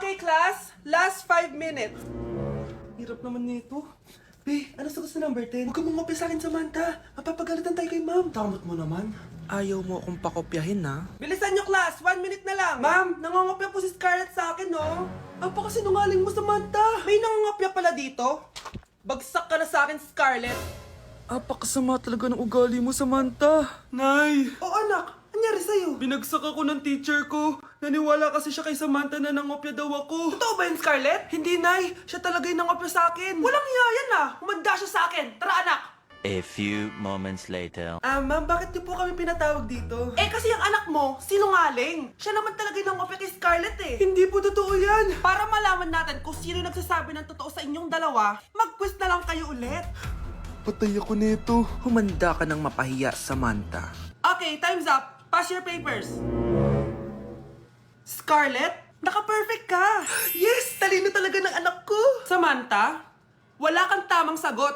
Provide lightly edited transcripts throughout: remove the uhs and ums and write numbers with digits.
Okay, class. Last 5 minutes. Hirap naman nito. Be, ano sagot sa number 10? Huwag ka mangopya sa akin, Samantha. Mapapagalitan tayo kay ma'am. Tamot mo naman. Ayaw mo akong pakopyahin, ha? Bilisan nyo, class. 1 minute na lang. Ma'am, nangongopya po si Scarlett sa akin, no? Apakasinungaling mo, Samantha. May nangongopya pala dito. Bagsak ka na sa akin, Scarlett. Apakasama talaga ng ugali mo, Samantha. Nay! O anak, anyari sa'yo? Binagsak ako ng teacher ko. Naniwala kasi siya kay Samantha na nangopya daw ako. Totoo ba yun, Scarlett? Hindi, Nay. Siya talaga yung nangopya sa akin. Walang iya yan, ah. Humanda siya sa akin. Tara, anak. A few moments later. Ma'am, bakit niyo po kami pinatawag dito? Eh, kasi yung anak mo, sinungaling. Siya naman talaga yung nangopya kay Scarlett, eh. Hindi po totoo yan. Para malaman natin kung sino nagsasabi ng totoo sa inyong dalawa, mag-quiz na lang kayo ulit. Patay ako nito. Humanda ka ng mapahiya, Samantha. Okay, time's up. Pass your papers. Scarlett, naka-perfect ka. Yes, talino talaga ng anak ko. Samantha, wala kang tamang sagot.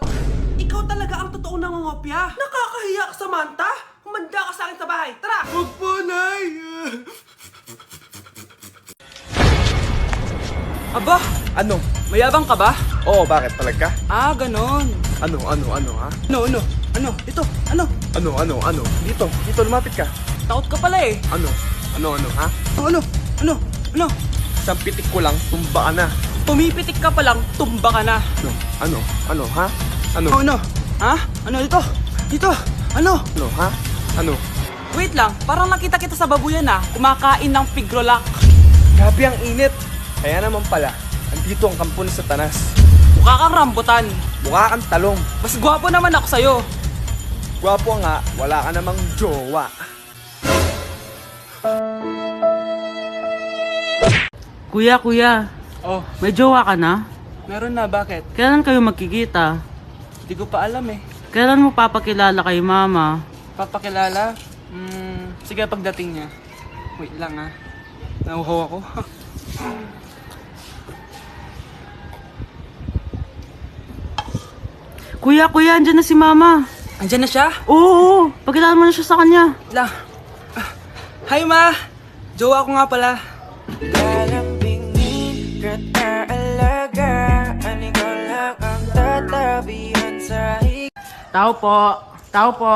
Ikaw talaga ang totoong nangongopya. Nakakahiya ka, Samantha. Humanda ka sa akin sa bahay. Tara! Huwag po, Nay. Aba, Ano? mayabang ka ba? Oo, bakit? Talag ka? Ganon. Ano, ha? Ano? Ito, ano? Ano? Dito, lumapit ka. Takot ka pala eh. Ano, ha? Ano? Isang pitik ko lang, tumba ka na. Pumipitik ka pa lang, tumba ka na. Ano, ha? Ano? Ano? Ha? Ano ito? Dito? Ano? Ano, ha? Ano? Wait lang, parang nakita kita sa babuyan kumakain ng pigrolak. Grabe ang init. Kaya naman pala, andito ang kampo ni Satanas. Mukha kang rambutan. Mukha kang talong. Mas gwapo naman ako sa'yo. Gwapo nga, wala ka namang jowa. Kuya, Oh, may jowa ka na? meron na, bakit? Kailan kayo magkikita? Hindi ko pa alam eh. Kailan mo papakilala kay mama? Papakilala? Sige pagdating niya. Wait lang nauhaw ako. Kuya, andyan na si mama. Andiyan na siya? Oo, pakilala mo na siya sa kanya. Lang. Hi ma! Jowa ko nga pala. Lalambingin kita alaga, ikaw lang ang tatabihan sa Tao po.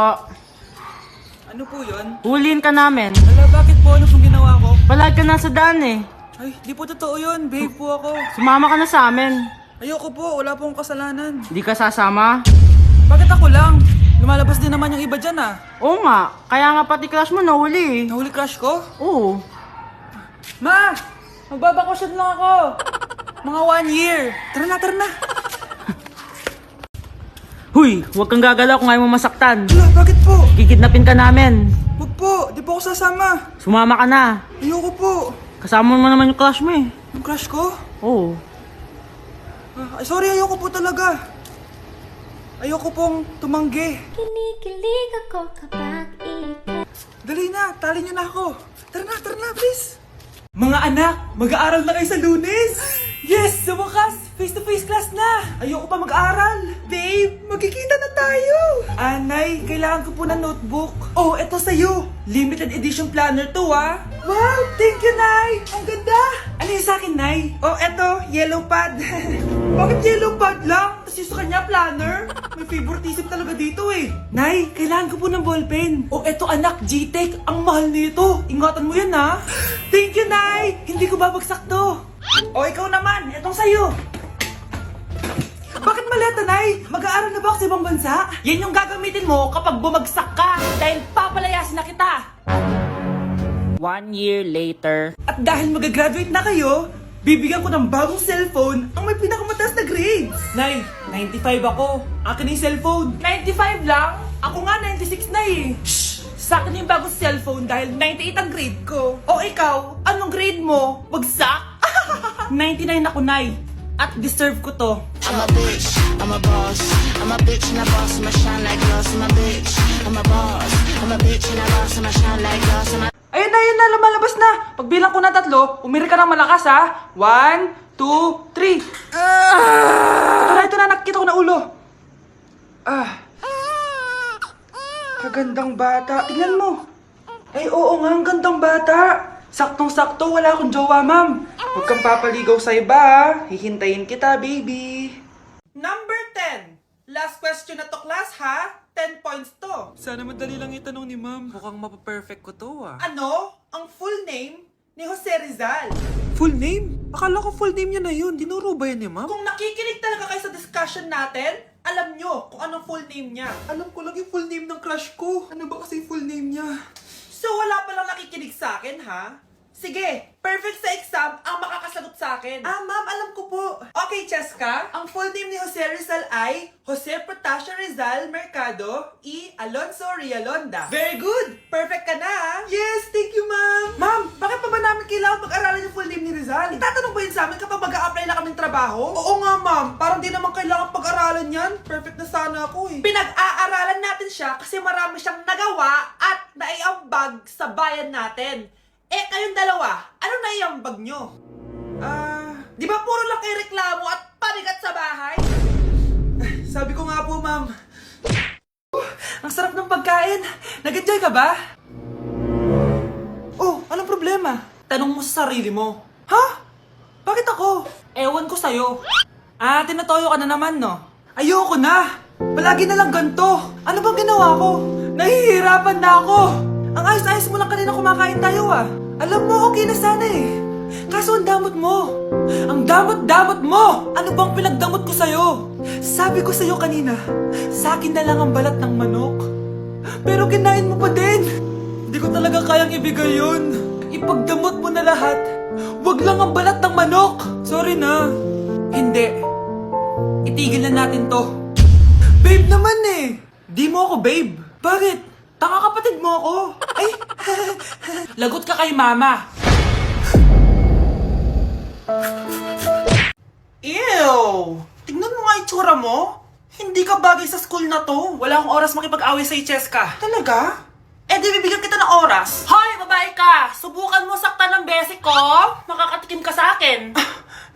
Ano po yun? Huliin ka namin. Ala, bakit po? Ano pong ginawa ko? Palag ka na sa daan eh. Ay, di po totoo yun. Babe po ako. Sumama ka na sa amin. Ayoko po. Wala pong kasalanan. Di ka sasama? Bakit ako lang? Lumalabas din naman yung iba dyan Oo nga, kaya nga pati crush mo nahuli eh. Nahuli crush ko? Oo. Ma! Magbabakasyon lang ako. Mga 1 year. Tara na. Huy, huwag kang gagalaw kung ayaw mo masaktan. Ala, bakit po? Kikidnapin ka namin. Wag po. Di po ako sasama. Sumama ka na. Ayoko po. Kasama mo naman yung crush mo eh. Yung crush ko? Oo. Ay, sorry. Ayoko po talaga. Ayoko pong tumanggi. Kinikilig ako kapag ikaw. Dali na, tali nyo na ako. Tara na, please. Mga anak, mag-aaral na kayo sa Lunes. Yes, sa wakas, face-to-face class na. Ayoko pa mag-aaral. Babe, magkikita na tayo. Anay, kailangan ko po ng notebook. Oh, eto sa'yo. Limited edition planner to, Wow, thank you, Nay. Ang ganda. Ano yung sa akin, Nay? Oh, eto, yellow pad. Bakit yellow pad lang? Tapos yung sa kanya, planner? May favoritism talaga dito eh. Nay, kailangan ko po ng ballpen. Oh, eto anak, G-Tech. Ang mahal nito. Ingatan mo yan, ha? Thank you, Nay. Hindi ko babagsak to. Oh, ikaw naman. Etong sa'yo. Bakit maleta, Nay? Mag-aaral na ba ako sa ibang bansa? Yan yung gagamitin mo kapag bumagsak ka. Dahil papalayasin na kita. 1 year later. At dahil mag-graduate na kayo, bibigyan ko ng bagong cellphone ang may pinakamataas na grades. Nay, 95 ako. Akin na yung cellphone. 95 lang? Ako nga 96 na eh. Shh! Sa akin yung bagong cellphone dahil 98 ang grade ko. O ikaw, anong grade mo? Bagsak? 99 ako, Nay. At deserve ko to. I'm a bitch, I'm a boss. I'm a bitch and a boss, I'ma shine like glass. I'm a bitch, I'm a boss. I'm a bitch and a boss, I'ma shine like glass. Ayun na, lumalabas na. Pagbilang ko na 3, umiri ka ng malakas ha. 1, 2, 3. Ito na, nakikita ko na ulo. Kagandang bata. Tingnan mo. Ay, oo nga, ang gandang bata. Saktong-sakto, wala akong jowa, ma'am. Huwag kang papaligaw sa iba, ha? Hihintayin kita, baby. Number 10. Last question na to, class, ha? 10 points to. Sana madali lang itanong ni ma'am. Mukhang mapaperfect ko to, ah. Ano? Ang full name ni Jose Rizal. Full name? Akala ko full name niya na yun. Dinuro ba yan ni ma'am? Kung nakikinig talaga kayo sa discussion natin, alam nyo kung anong full name niya. Alam ko lang yung full name ng crush ko. Ano ba kasi yung full name niya? So wala palang nakikinig sa akin, ha? Sige, perfect sa exam ang makakasagot sa akin. Ah, ma'am, alam ko po. Okay, Cheska, ang full name ni Jose Rizal ay Jose Protasio Rizal Mercado y Alonso Rialonda. Very good! Perfect ka na, ha? Yes, thank you, ma'am. Ma'am, bakit pa ba namin kailangan pag-aralan yung full name ni Rizal? Itatanong ba yun sa amin kapag mag-a-apply na kaming trabaho? Oo nga, ma'am. Parang di naman kailangan pag-aralan yan. Perfect na sana ako, eh. Pinag-aaralan natin siya kasi marami siyang nagawa at naiambag sa bayan natin. Eh, kayong dalawa, ano na iambag nyo? Di ba puro lang kayo reklamo at panigat sa bahay? Sabi ko nga po, ma'am. Ang sarap ng pagkain. Nag-enjoy ka ba? Oh, anong problema? Tanong mo sa sarili mo. Ha? Bakit ako? Ewan ko sa'yo. Tinatoyo ka na naman, no? Ayoko na. Palagi na lang ganito. Ano bang ginawa ko? Nahihirapan na ako. Ang ayos-ayos mo lang kanina kumakain tayo, ah. Alam mo, okay na sana eh. Kaso ang damot mo. Ang damot-damot mo! Ano bang pinagdamot ko sa'yo? Sabi ko sa'yo kanina, sa akin na lang ang balat ng manok. Pero kinain mo pa din. Hindi ko talaga kayang ibigay yun. Ipagdamot mo na lahat. Wag lang ang balat ng manok. Sorry na. Hindi. Itigil na natin to. Babe naman eh. Di mo ako babe. Bakit? Tanga kapatid mo ako. Ay, lagot ka kay mama. Ew! Tingnan mo nga itsura mo. Hindi ka bagay sa school na to. Wala akong oras makipag-away sa Cheska. Talaga? Eh di bibigyan kita ng oras. Hoy, babae ka! Subukan mo saktan ng basic ko. Makakatikim ka sa akin.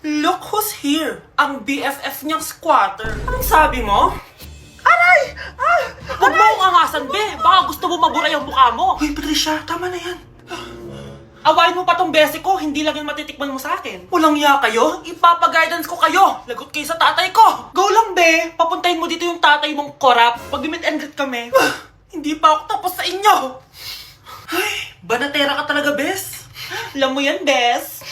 Look who's here. Ang BFF niyang squatter. Anong sabi mo? Aray! Huwag mo akong angasan, be. Baka gusto mo mabura yung mukha mo. Hoy, Patricia, tama na yan. Awayin mo pa tong basic ko, hindi lang yung matitikman mo sa akin. Walang iya kayo? Ipapag-guidance ko kayo. Lagot kayo sa tatay ko. Go lang, be. Papuntahin mo dito yung tatay mong korap. Pag meet and greet kami. Hindi pa ako tapos sa inyo. Ay, banatera ka talaga, bes. Alam mo yan, bes.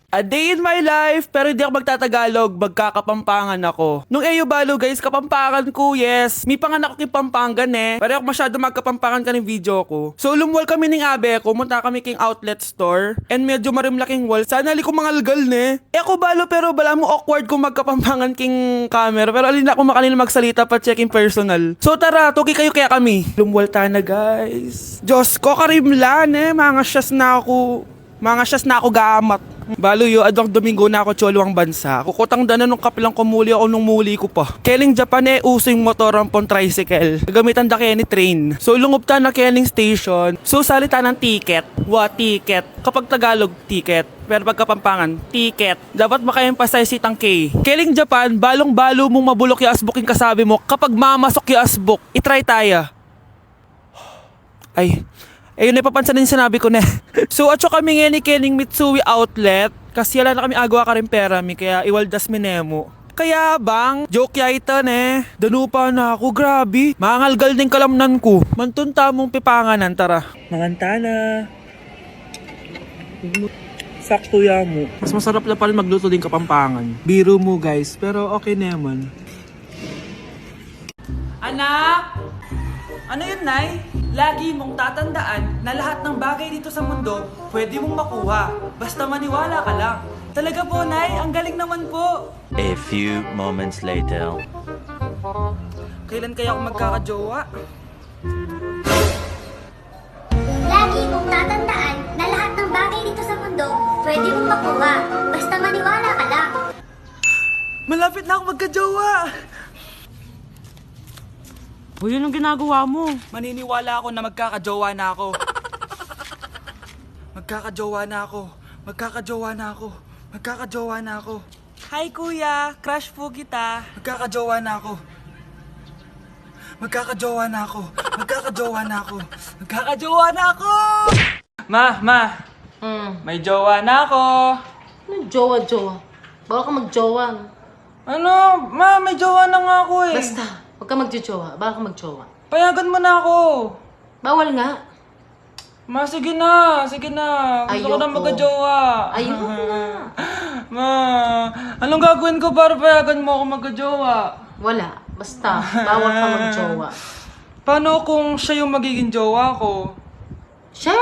A day in my life, pero hindi ako magtatagalog, magkakapampangan ako. Nung EU Balo guys, kapampangan ko, yes. May panganak ko kay Pampangan eh. Pero ako masyado magkapampangan ka ng video ko. So lumwal kami ng abe ko, munta kami king outlet store. And medyo marimlaking wall. Sana li ko mangalgal ne. Eh ako Balo pero bala mo awkward kung magkapampangan king camera. Pero alin ako makanila magsalita pa checking personal. So tara, tugi kayo kaya kami. Lumwal ta na guys. Diyos ko, karimlan eh. Mga syas na ako gamat. Balo yo, adwang Domingo na ako cholo ang bansa. Kukutang dana nung kapilang kumuli ako nung muli ko pa. Keling Japan eh, uso yung motor ang pon tricycle. Gagamitan da kaya ni train. So lungop ta na Keling station. So salita ng ticket. Ticket. Kapag Tagalog, ticket. Pero pag Kapampangan, ticket. Dapat maka-emphasize itang K. Keling Japan, balong-balo mong mabulok yung asbok yung kasabi mo. Kapag mamasok yung asbok, itry tayo. Ay, ayun na papansin din sinabi ko na. So atso kami nga ni Keling Mitsui outlet. Kasi wala na kami agawa ka rin pera mi. Kaya iwaldas mi nemo. Kaya bang, joke ya ito ne. Danupa na ako, grabe. Mangalgal din kalamnan ko. Mantunta mong pipanganan, tara. Manganta na. Sakto ya mo. Mas masarap na pa rin magluto din Kapampangan. Biro mo guys, pero okay naman. Anak! Ano yun, Nay? Lagi mong tatandaan na lahat ng bagay dito sa mundo pwede mong makuha. Basta maniwala ka lang. Talaga po, Nay. Ang galing naman po. A few moments later. Kailan kaya ako magkakajowa? Lagi mong tatandaan na lahat ng bagay dito sa mundo pwede mong makuha. Basta maniwala ka lang. Malapit na ako magkajowa! Uy, yun ang ginagawa mo. Maniniwala ako na magkakajowa na ako. Magkakajowa na ako. Magkakajowa na ako. Magkakajowa na ako. Hi, kuya. Crush po kita. Magkakajowa na ako. Magkakajowa na ako. Magkakajowa na ako. Magkakajowa na ako! Ma, May jowa na ako. Ano jowa-jowa? Bawal ka mag-jowa. No? Ano? Ma, may jowa na nga ako eh. Basta, huwag ka mag-jowa. Bawal ka mag-jowa. Payagan mo na ako. Bawal nga. Ma, sige na. Sige na. Gusto ko na Ayoko. magka-jowa. Ayoko na. Ma, anong gagawin ko para payagan mo ako magka-jowa? Wala. Basta, bawal ka mag-jowa. Paano kung siya yung magiging jowa ko? Siya?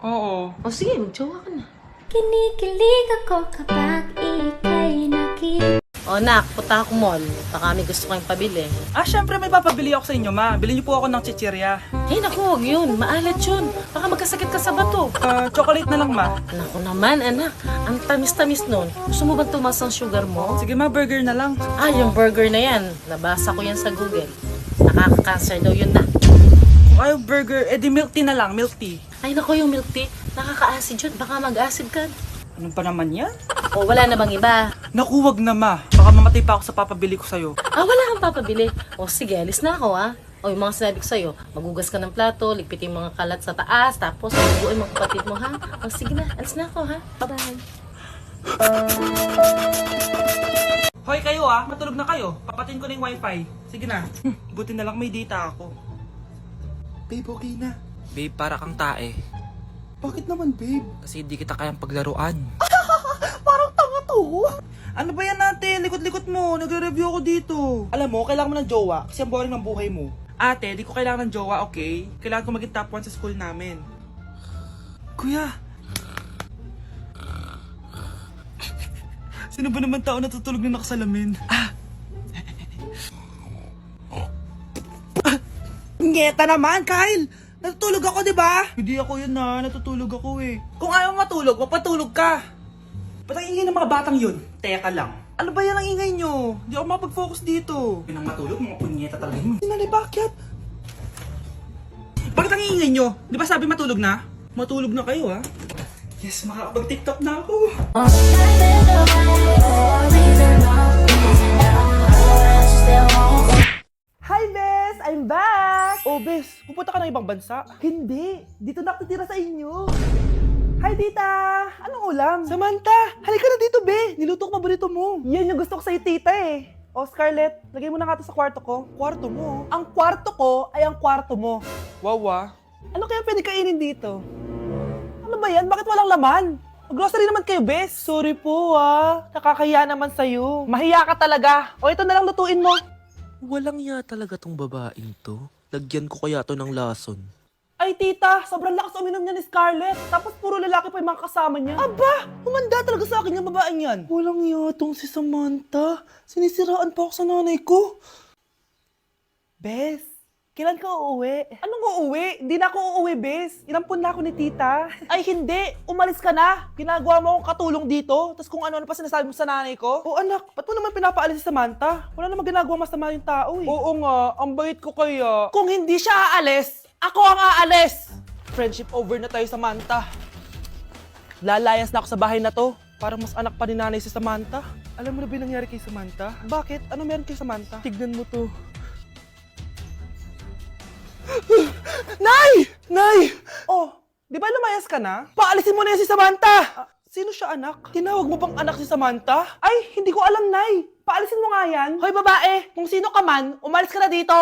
Oo. O sige, mag-jowa ka na. Kinikilig ako kapag ika'y nakita. O nak, punta ako mall. Baka may gusto kayong pabili. Ah, syempre may papabili ako sa inyo, ma. Bilhin niyo po ako ng chichirya. Hey, naku, huwag yun. Maalat yun. Baka magkasakit ka sa bato. Chocolate na lang, ma. Naku naman, anak. Ang tamis-tamis nun. Gusto mo bang tumas ang sugar mo? Sige, ma, burger na lang. Ah, yung burger na yan. Nabasa ko yan sa Google. Nakaka-cancer daw yun na. Kung ayaw burger, edi milk tea na lang, milk tea. Ay, naku, yung milk tea. Nakaka-acid yun. Baka mag-acid ka. Ano pa naman yan? O, wala na bang iba? Naku, wag na, ma. Baka mamatay pa ako sa papabili ko sa'yo. Ah, wala kang papabili. O, sige, alis na ako, ha? O, yung mga sinabi ko sa'yo, magugas ka ng plato, ligpitin yung mga kalat sa taas, tapos maguguin mga kapatid mo, ha? O, sige na, alis na ako, ha? Bye-bye. Hoy kayo matulog na kayo. Papatin ko na yung wifi. Sige na. Buti na lang may data ako. Babe, okay na. Babe, para kang tae. Bakit naman, babe? Kasi hindi kita kayang paglaruan. Parang tanga to. Ano ba yan natin? Likot-likot mo. Nagre-review ako dito. Alam mo, kailangan mo ng jowa kasi ang boring ng buhay mo. Ate, di ko kailangan ng jowa, okay? Kailangan ko maging top 1 sa school namin. Kuya! Sino ba naman tao natutulog na nakasalamin? Ngeta naman, Kyle! Natutulog ako, di ba? Hindi ako yun natutulog ako eh. Kung ayaw matulog, mapatulog ka. Ba't ang ingay ng mga batang yun? Teka lang. Ano ba yan ang ingay nyo? Hindi ako mapag-focus dito. Pinang matulog, mga punyeta talaga yun. Sinali, bakit? Bakit ang ingay nyo? Di ba sabi matulog na? Matulog na kayo Yes, makakapag-tiktok na ako. Hi, Bes! I'm back! Oh, Bes, pupunta ka ng ibang bansa? Hindi, dito na ako titira sa inyo. Hi, Tita! Anong ulam? Samantha, halika na dito, Be! Niluto ko paborito mo. Yan yung gusto ko sa'yo, Tita eh. Oh, Scarlett, lagay mo na nga to sa kwarto ko. Kwarto mo? Ang kwarto ko ay ang kwarto mo. Wow, Ano kaya pwede kainin dito? Ano ba yan? Bakit walang laman? Grocery naman kayo, Bes. Sorry po, Nakakahiya naman sa'yo. Mahiya ka talaga. O, ito na lang lutuin mo. Walang ya talaga tong babaeng to. Lagyan ko kaya to ng lason. Ay, tita, sobrang lakas uminom niya ni Scarlett. Tapos puro lalaki pa yung mga kasama niya. Aba, humanda talaga sa akin yung babaeng yan. Walang yatong si Samantha. Sinisiraan pa ako sa nanay ko. Bes, kailan ka uuwi? Anong uuwi? Hindi na ako uuwi, Bes. Inampun na ako ni tita. Ay, hindi. Umalis ka na. Ginagawa mo akong katulong dito. Tapos kung ano-ano pa sinasabi mo sa nanay ko. Oh, anak, ba't mo naman pinapaalis si Samantha? Wala namang ginagawa masama yung tao eh. Oo nga, ang bait ko kaya. Kung hindi siya aalis, ako ang aalis! Friendship over na tayo, Samantha. Lalayas na ako sa bahay na to. Parang mas anak pa ni nanay si Samantha. Alam mo na ba yung nangyari kay Samantha? Bakit? Ano meron kay Samantha? Tignan mo to. Nay! Nay! Oh, di ba lumayas ka na? Paalisin mo na yan si Samantha! Sino siya, anak? Tinawag mo bang anak si Samantha? Ay, hindi ko alam, Nay. Paalisin mo nga yan. Hoy, babae! Kung sino ka man, umalis ka na dito!